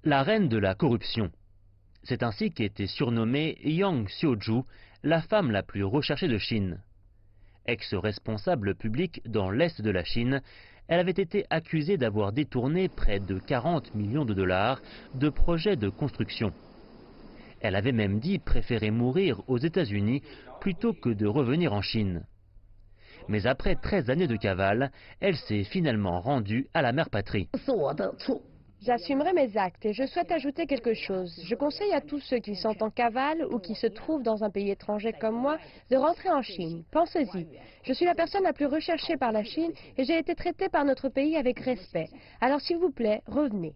La reine de la corruption. C'est ainsi qu'était surnommée Yang Xiaoju, la femme la plus recherchée de Chine. Ex-responsable publique dans l'est de la Chine, elle avait été accusée d'avoir détourné près de 40 millions de dollars de projets de construction. Elle avait même dit préférer mourir aux États-Unis plutôt que de revenir en Chine. Mais après 13 années de cavale, elle s'est finalement rendue à la mère patrie. J'assumerai mes actes et je souhaite ajouter quelque chose. Je conseille à tous ceux qui sont en cavale ou qui se trouvent dans un pays étranger comme moi de rentrer en Chine. Pensez-y. Je suis la personne la plus recherchée par la Chine et j'ai été traitée par notre pays avec respect. Alors s'il vous plaît, revenez.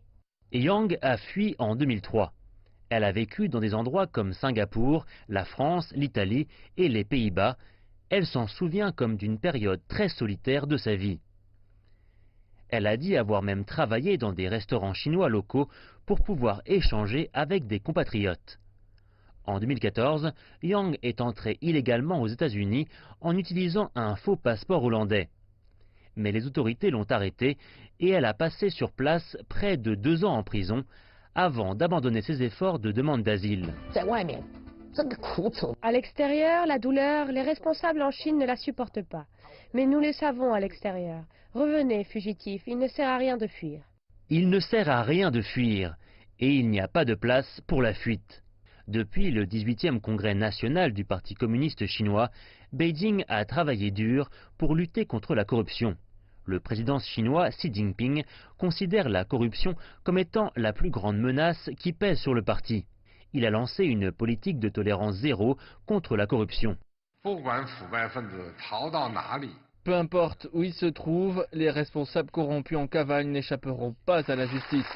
Yang a fui en 2003. Elle a vécu dans des endroits comme Singapour, la France, l'Italie et les Pays-Bas. Elle s'en souvient comme d'une période très solitaire de sa vie. Elle a dit avoir même travaillé dans des restaurants chinois locaux pour pouvoir échanger avec des compatriotes. En 2014, Yang est entrée illégalement aux États-Unis en utilisant un faux passeport hollandais. Mais les autorités l'ont arrêtée et elle a passé sur place près de 2 ans en prison avant d'abandonner ses efforts de demande d'asile. À l'extérieur, la douleur, les responsables en Chine ne la supportent pas. Mais nous le savons à l'extérieur. Revenez, fugitifs, il ne sert à rien de fuir. Il ne sert à rien de fuir et il n'y a pas de place pour la fuite. Depuis le 18e congrès national du Parti communiste chinois, Beijing a travaillé dur pour lutter contre la corruption. Le président chinois Xi Jinping considère la corruption comme étant la plus grande menace qui pèse sur le parti. Il a lancé une politique de tolérance zéro contre la corruption. Peu importe où ils se trouvent, les responsables corrompus en cavale n'échapperont pas à la justice.